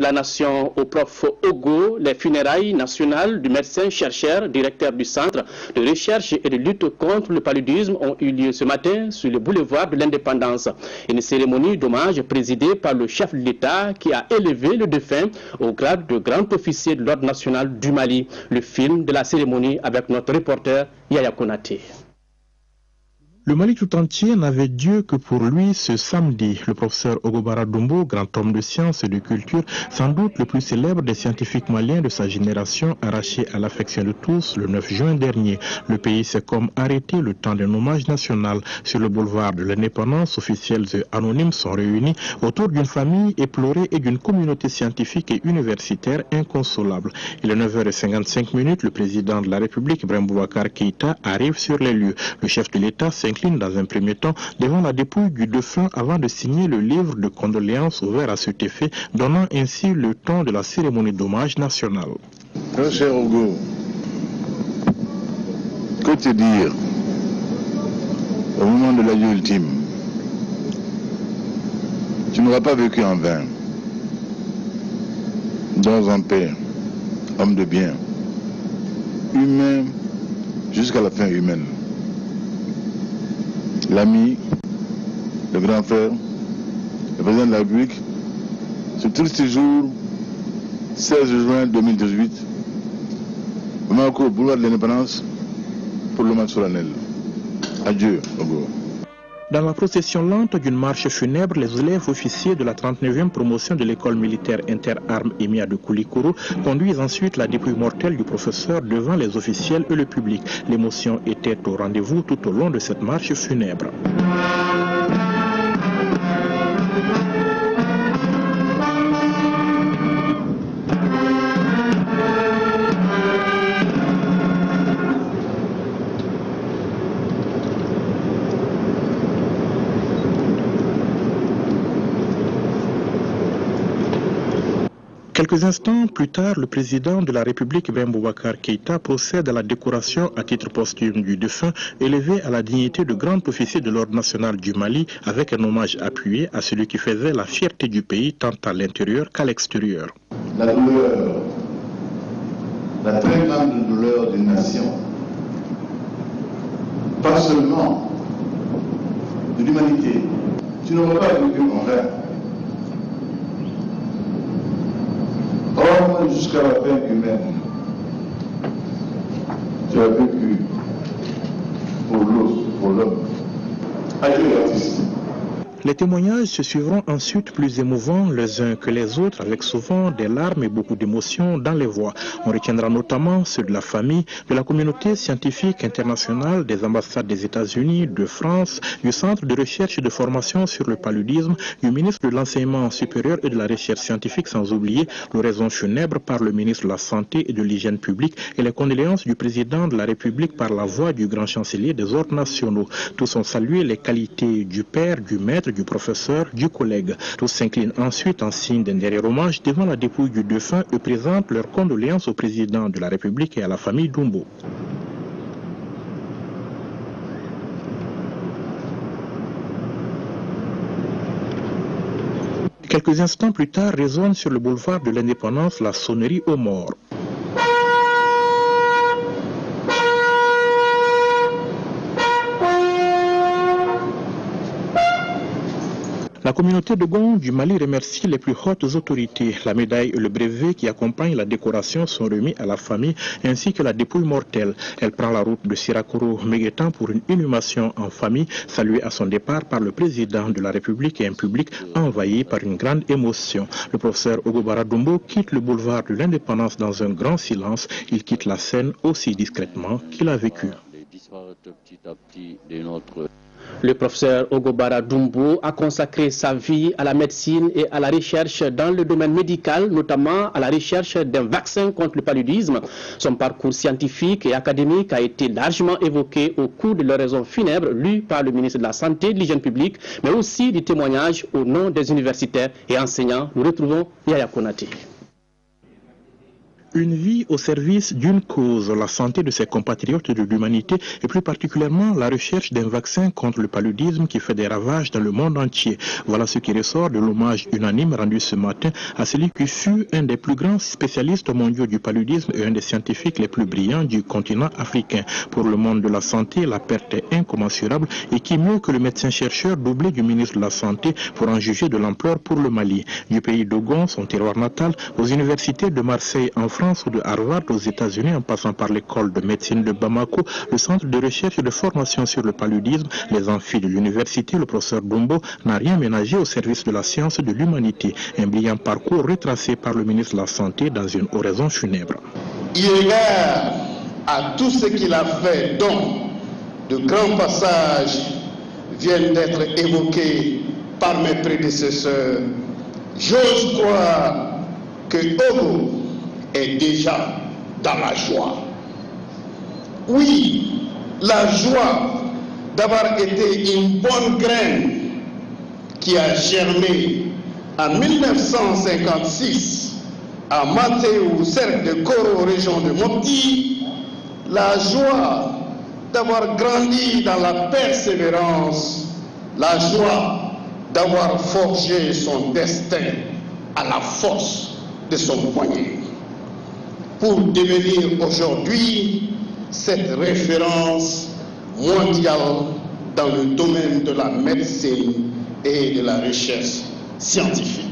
La nation au prof Ogo, les funérailles nationales du médecin-chercheur, directeur du centre de recherche et de lutte contre le paludisme ont eu lieu ce matin sur le boulevard de l'Indépendance. Une cérémonie d'hommage présidée par le chef de l'État qui a élevé le défunt au grade de grand officier de l'ordre national du Mali. Le film de la cérémonie avec notre reporter Yaya Konaté. Le Mali tout entier n'avait Dieu que pour lui ce samedi. Le professeur Ogobara Dumbo, grand homme de science et de culture, sans doute le plus célèbre des scientifiques maliens de sa génération, arraché à l'affection de tous le 9 juin dernier. Le pays s'est comme arrêté le temps d'un hommage national. Sur le boulevard de l'Indépendance, officiels et anonymes sont réunis autour d'une famille éplorée et d'une communauté scientifique et universitaire inconsolable. Il est 9h55, le président de la République, Ibrahim Boubacar Keïta, arrive sur les lieux. Le chef de l'État s'incline dans un premier temps devant la dépouille du défunt avant de signer le livre de condoléances ouvert à cet effet, donnant ainsi le ton de la cérémonie d'hommage nationale. Mon cher Ogo, que te dire au moment de l'adieu ultime? Tu n'auras pas vécu en vain. Dans un père, homme de bien, humain jusqu'à la fin humaine. L'ami, le grand frère, le président de la République, ce triste jour, 16 juin 2018, au boulevard de l'Indépendance, pour l'hommage solennel. Adieu, Ogo. Dans la procession lente d'une marche funèbre, les élèves officiers de la 39e promotion de l'école militaire interarmes EMIA de Koulikoro conduisent ensuite la dépouille mortelle du professeur devant les officiels et le public. L'émotion était au rendez-vous tout au long de cette marche funèbre. Quelques instants plus tard, le président de la République, Ibrahim Boubacar Keïta, procède à la décoration à titre posthume du défunt, élevé à la dignité de grand officier de l'ordre national du Mali, avec un hommage appuyé à celui qui faisait la fierté du pays tant à l'intérieur qu'à l'extérieur. La douleur, la très grande douleur d'une nation, pas seulement de l'humanité. Tu n'auras pas vécu en vain. Homme jusqu'à la fin humaine, tu as vécu pour l'homme. Adieu l'artiste. Les témoignages se suivront ensuite plus émouvants les uns que les autres, avec souvent des larmes et beaucoup d'émotions dans les voix. On retiendra notamment ceux de la famille, de la communauté scientifique internationale, des ambassades des États-Unis, de France, du Centre de recherche et de formation sur le paludisme, du ministre de l'Enseignement supérieur et de la recherche scientifique, sans oublier l'oraison funèbre par le ministre de la Santé et de l'Hygiène publique et les condoléances du président de la République par la voix du grand chancelier des ordres nationaux. Tous ont salué les qualités du père, du maître, du professeur, du collègue. Tous s'inclinent ensuite en signe d'un dernier hommage devant la dépouille du défunt et présentent leurs condoléances au président de la République et à la famille Dumbo. Quelques instants plus tard, résonne sur le boulevard de l'Indépendance la sonnerie aux morts. La communauté de Gond du Mali remercie les plus hautes autorités. La médaille et le brevet qui accompagnent la décoration sont remis à la famille ainsi que la dépouille mortelle. Elle prend la route de Sirakoro-Meguetan pour une inhumation en famille, saluée à son départ par le président de la République et un public envahi par une grande émotion. Le professeur Ogobara Dumbo quitte le boulevard de l'Indépendance dans un grand silence. Il quitte la scène aussi discrètement qu'il a vécu. Le professeur Ogobara Dumbo a consacré sa vie à la médecine et à la recherche dans le domaine médical, notamment à la recherche d'un vaccin contre le paludisme. Son parcours scientifique et académique a été largement évoqué au cours de l'oraison funèbre lue par le ministre de la Santé et de l'Hygiène publique, mais aussi du témoignage au nom des universitaires et enseignants. Nous retrouvons Yaya Konaté. Une vie au service d'une cause, la santé de ses compatriotes de l'humanité et plus particulièrement la recherche d'un vaccin contre le paludisme qui fait des ravages dans le monde entier. Voilà ce qui ressort de l'hommage unanime rendu ce matin à celui qui fut un des plus grands spécialistes mondiaux du paludisme et un des scientifiques les plus brillants du continent africain. Pour le monde de la santé, la perte est incommensurable et qui mieux que le médecin-chercheur doublé du ministre de la Santé pour en juger de l'ampleur pour le Mali. Du pays d'Ogon, son terroir natal, aux universités de Marseille en France ou de Harvard aux États-Unis en passant par l'école de médecine de Bamako, le centre de recherche et de formation sur le paludisme, les amphis de l'université, le professeur Dombo n'a rien ménagé au service de la science et de l'humanité. Un brillant parcours retracé par le ministre de la Santé dans une oraison funèbre. Il égard à tout ce qu'il a fait, dont de grands passages viennent d'être évoqués par mes prédécesseurs, j'ose croire que Ogo est déjà dans la joie. Oui, la joie d'avoir été une bonne graine qui a germé en 1956 à Matéou, cercle de Koro, région de Mopti, la joie d'avoir grandi dans la persévérance, la joie d'avoir forgé son destin à la force de son poignet, pour devenir aujourd'hui cette référence mondiale dans le domaine de la médecine et de la recherche scientifique.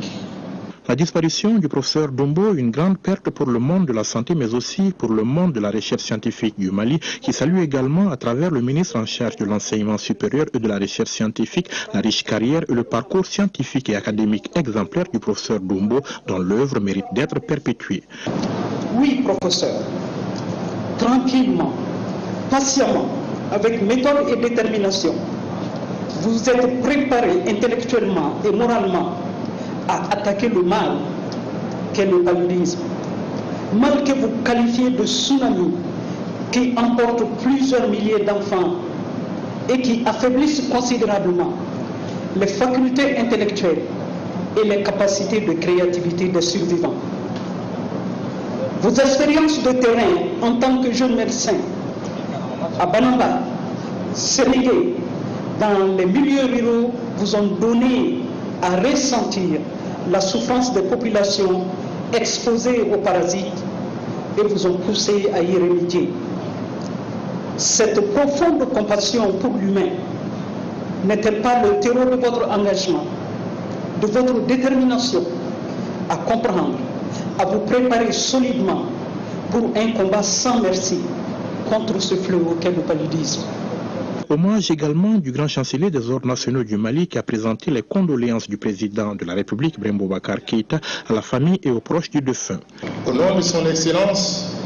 La disparition du professeur Dombo, une grande perte pour le monde de la santé, mais aussi pour le monde de la recherche scientifique du Mali, qui salue également à travers le ministre en charge de l'enseignement supérieur et de la recherche scientifique, la riche carrière et le parcours scientifique et académique exemplaire du professeur Dombo, dont l'œuvre mérite d'être perpétuée. Oui, professeur, tranquillement, patiemment, avec méthode et détermination, vous êtes préparé intellectuellement et moralement à attaquer le mal qu'est le paludisme. Mal que vous qualifiez de tsunami qui emporte plusieurs milliers d'enfants et qui affaiblissent considérablement les facultés intellectuelles et les capacités de créativité des survivants. Vos expériences de terrain en tant que jeune médecin à Banamba, Sénégal, dans les milieux ruraux, vous ont donné à ressentir la souffrance des populations exposées aux parasites et vous ont poussé à y remédier. Cette profonde compassion pour l'humain n'est-elle pas le terreau de votre engagement, de votre détermination à comprendre, à vous préparer solidement pour un combat sans merci contre ce fléau qu'est le paludisme? Hommage également du grand chancelier des ordres nationaux du Mali qui a présenté les condoléances du président de la République, Ibrahim Boubacar Keïta, à la famille et aux proches du défunt. Au nom de son Excellence,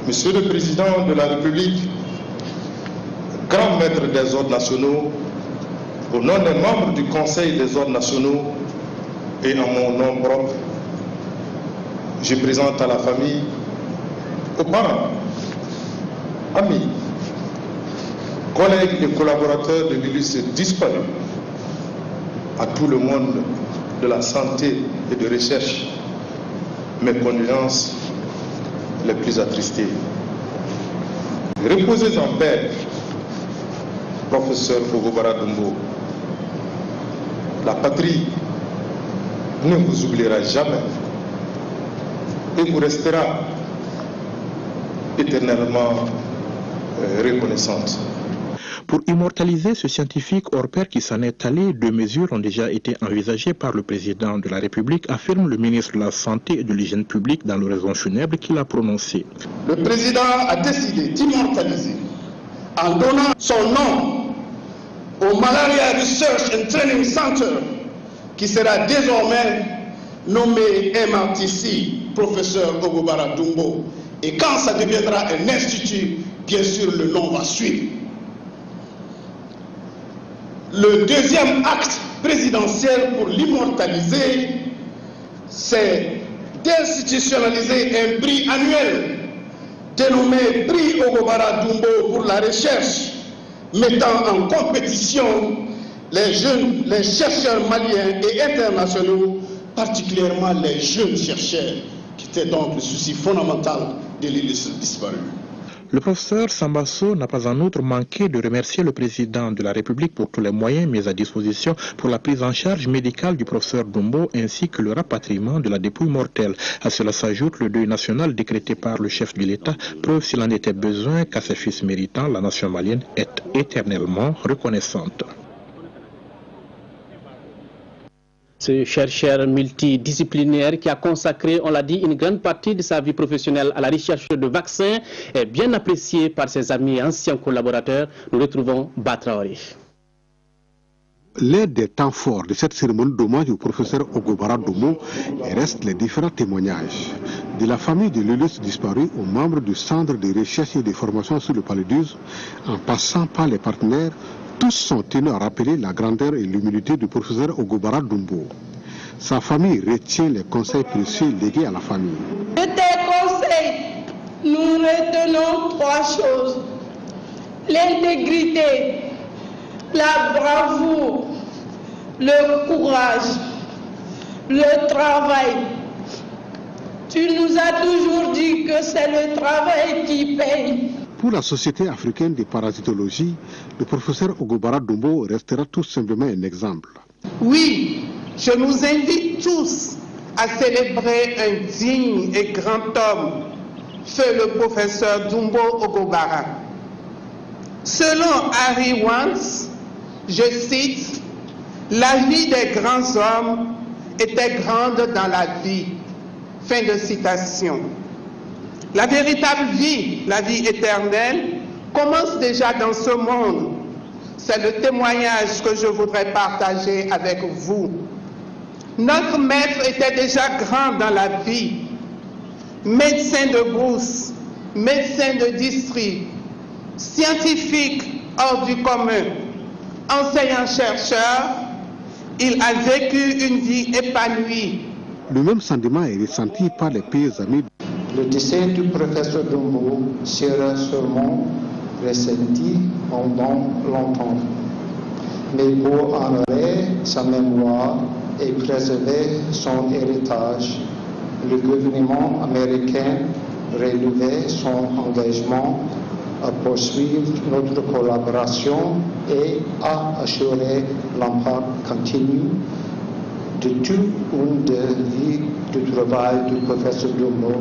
Monsieur le Président de la République, grand maître des ordres nationaux, au nom des membres du Conseil des ordres nationaux et en mon nom propre, je présente à la famille, aux parents, amis, collègues et collaborateurs de l'illustre disparu, à tout le monde de la santé et de recherche, mes condoléances les plus attristées. Reposez en paix, professeur Ogobara Dombo. La patrie ne vous oubliera jamais et vous restera éternellement reconnaissante. Pour immortaliser ce scientifique hors pair qui s'en est allé, 2 mesures ont déjà été envisagées par le président de la République, affirme le ministre de la Santé et de l'Hygiène publique dans l'oraison funèbre qu'il a prononcée. Le président a décidé d'immortaliser en donnant son nom au Malaria Research and Training Center qui sera désormais nommé MRTC, professeur Ogobara Dombo. Et quand ça deviendra un institut, bien sûr le nom va suivre. Le deuxième acte présidentiel pour l'immortaliser, c'est d'institutionnaliser un prix annuel dénommé Prix Ogobara Dombo pour la recherche, mettant en compétition les chercheurs maliens et internationaux, particulièrement les jeunes chercheurs qui était donc le souci fondamental de l'illustre disparu. Le professeur Sambasso n'a pas en outre manqué de remercier le président de la République pour tous les moyens mis à disposition pour la prise en charge médicale du professeur Dombo ainsi que le rapatriement de la dépouille mortelle. À cela s'ajoute le deuil national décrété par le chef de l'État, preuve s'il en était besoin qu'à ses fils méritants, la nation malienne est éternellement reconnaissante. Ce chercheur multidisciplinaire qui a consacré, on l'a dit, une grande partie de sa vie professionnelle à la recherche de vaccins est bien apprécié par ses amis et anciens collaborateurs. Nous retrouvons Batraoré. L'un des temps forts de cette cérémonie d'hommage au professeur Ogobara Dombo reste les différents témoignages. De la famille de l'illustre disparu aux membres du Centre de recherche et de formation sur le paludisme, en passant par les partenaires, tous sont tenus à rappeler la grandeur et l'humilité du professeur Ogobara Dombo. Sa famille retient les conseils précieux légués à la famille. De tes conseils, nous retenons trois choses. L'intégrité, la bravoure, le courage, le travail. Tu nous as toujours dit que c'est le travail qui paye. Pour la Société africaine de parasitologie, le professeur Ogobara Dombo restera tout simplement un exemple. Oui, je nous invite tous à célébrer un digne et grand homme, feu le professeur Dombo Ogobara. Selon Harry Wans, je cite, « La vie des grands hommes était grande dans la vie ». Fin de citation. La véritable vie, la vie éternelle, commence déjà dans ce monde. C'est le témoignage que je voudrais partager avec vous. Notre maître était déjà grand dans la vie. Médecin de brousse, médecin de district, scientifique hors du commun, enseignant-chercheur, il a vécu une vie épanouie. Le même sentiment est ressenti par les pays amis. Le décès du professeur Dombo sera sûrement ressenti pendant longtemps. Mais pour honorer sa mémoire et préserver son héritage, le gouvernement américain renouvelait son engagement à poursuivre notre collaboration et à assurer l'impact continu de toute une vie de travail du professeur Dombo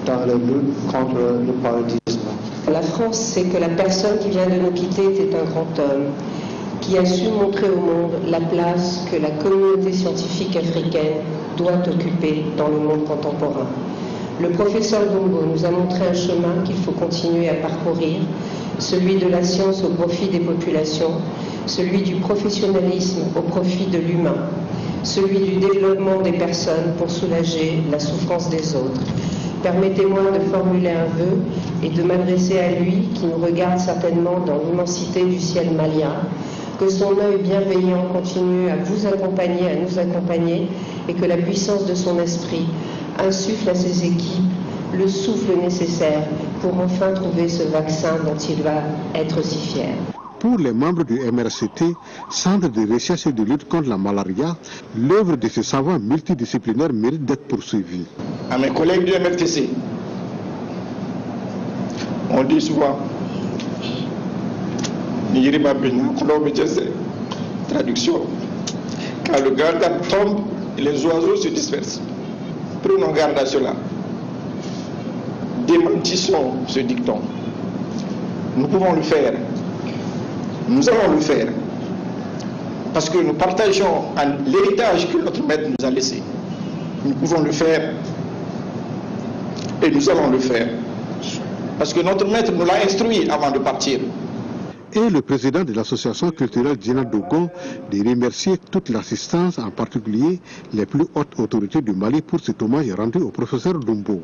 dans la lutte contre le paludisme. La France sait que la personne qui vient de nous quitter était un grand homme, qui a su montrer au monde la place que la communauté scientifique africaine doit occuper dans le monde contemporain. Le professeur Dombo nous a montré un chemin qu'il faut continuer à parcourir, celui de la science au profit des populations, celui du professionnalisme au profit de l'humain, celui du développement des personnes pour soulager la souffrance des autres. Permettez-moi de formuler un vœu et de m'adresser à lui qui nous regarde certainement dans l'immensité du ciel malien, que son œil bienveillant continue à vous accompagner, à nous accompagner, et que la puissance de son esprit insuffle à ses équipes le souffle nécessaire pour enfin trouver ce vaccin dont il va être si fier. Pour les membres du MRCT, Centre de recherche et de lutte contre la malaria, l'œuvre de ce savant multidisciplinaire mérite d'être poursuivie. À mes collègues du MRTC, on dit souvent, traduction, quand le grand arbre tombe, les oiseaux se dispersent. Prenons garde à cela. Démentissons ce dicton. Nous pouvons le faire. Nous allons le faire. Parce que nous partageons l'héritage que notre maître nous a laissé. Nous pouvons le faire. Et nous allons le faire. Parce que notre maître nous l'a instruit avant de partir. Et le président de l'association culturelle Djena Dogon de remercier toute l'assistance, en particulier les plus hautes autorités du Mali pour cet hommage rendu au professeur Dombo.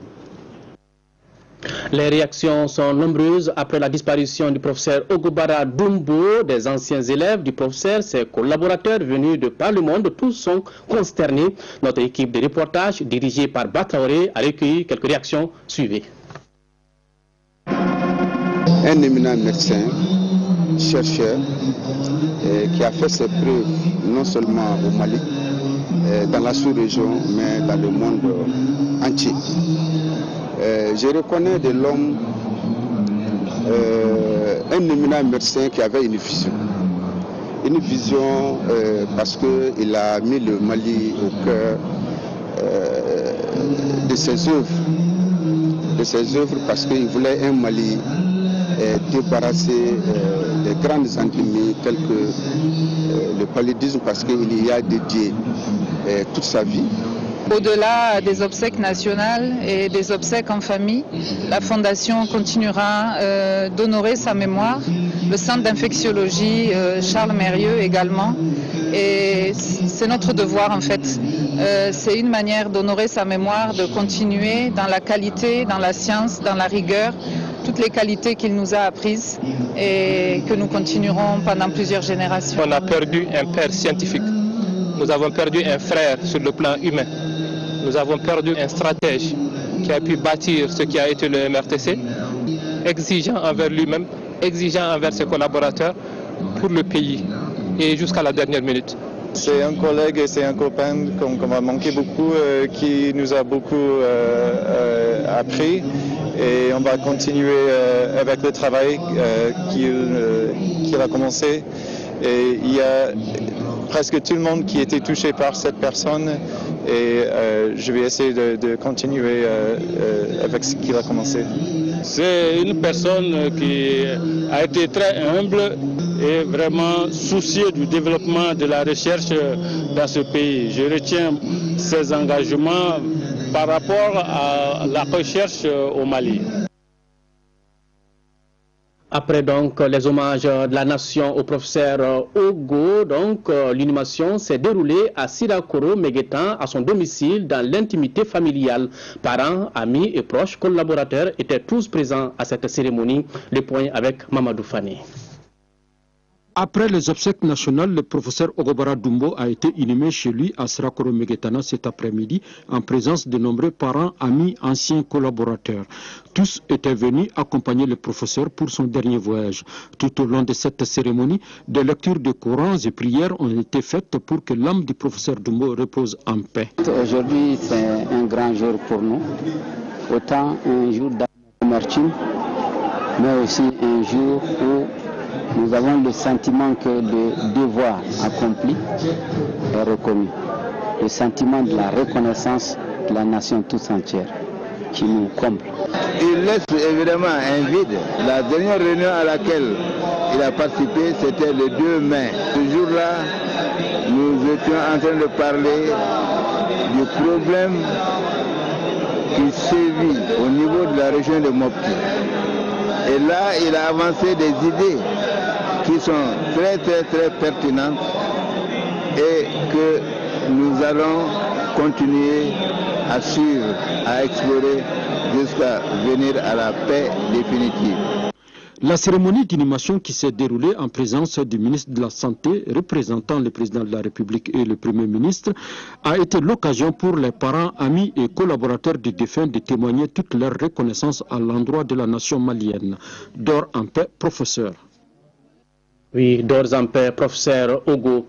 Les réactions sont nombreuses après la disparition du professeur Ogobara Dombo. Des anciens élèves du professeur, ses collaborateurs venus de par le monde, tous sont consternés. Notre équipe de reportage, dirigée par Batraoré, a recueilli quelques réactions. Suivez. Un éminent médecin, chercheur, qui a fait ses preuves non seulement au Mali, dans la sous-région, mais dans le monde entier. Je reconnais de l'homme un éminent médecin qui avait une vision. Une vision parce qu'il a mis le Mali au cœur de ses œuvres. Parce qu'il voulait un Mali débarrassé des grandes endémies telles que le paludisme, parce qu'il y a dédié toute sa vie. Au-delà des obsèques nationales et des obsèques en famille, la Fondation continuera d'honorer sa mémoire, le centre d'infectiologie Charles Mérieux également. Et c'est notre devoir en fait. C'est une manière d'honorer sa mémoire, de continuer dans la qualité, dans la science, dans la rigueur, toutes les qualités qu'il nous a apprises et que nous continuerons pendant plusieurs générations. On a perdu un père scientifique, nous avons perdu un frère sur le plan humain, nous avons perdu un stratège qui a pu bâtir ce qui a été le MRTC, exigeant envers lui-même, exigeant envers ses collaborateurs pour le pays et jusqu'à la dernière minute. C'est un collègue et c'est un copain qu'on va manquer beaucoup, qui nous a beaucoup appris, et on va continuer avec le travail qu'il a commencé. Et il y a presque tout le monde qui était touché par cette personne, et je vais essayer de continuer avec ce qu'il a commencé. C'est une personne qui a été très humble et vraiment soucieux du développement de la recherche dans ce pays. Je retiens ses engagements par rapport à la recherche au Mali. Après donc les hommages de la nation au professeur Ogo, l'inhumation s'est déroulée à Sirakoro Meguetan, à son domicile, dans l'intimité familiale. Parents, amis et proches collaborateurs étaient tous présents à cette cérémonie. Le point avec Mamadou Fani. Après les obsèques nationales, le professeur Ogobara Dumbo a été inhumé chez lui à Sirakoro Meguetana cet après-midi en présence de nombreux parents, amis, anciens collaborateurs. Tous étaient venus accompagner le professeur pour son dernier voyage. Tout au long de cette cérémonie, des lectures de Corans et prières ont été faites pour que l'âme du professeur Dumbo repose en paix. Aujourd'hui, c'est un grand jour pour nous. Autant un jour d'amertume, mais aussi un jour où nous avons le sentiment que le devoir accompli est reconnu. Le sentiment de la reconnaissance de la nation toute entière qui nous comble. Il laisse évidemment un vide. La dernière réunion à laquelle il a participé, c'était le 2 mai. Ce jour-là, nous étions en train de parler du problème qui sévit au niveau de la région de Mopti. Et là, il a avancé des idées qui sont très pertinentes et que nous allons continuer à suivre, à explorer jusqu'à venir à la paix définitive. La cérémonie d'inhumation qui s'est déroulée en présence du ministre de la Santé, représentant le président de la République et le Premier ministre, a été l'occasion pour les parents, amis et collaborateurs du défunt de témoigner toute leur reconnaissance à l'endroit de la nation malienne. Dors en paix, professeur. Oui, dors en paix, professeur Ogo.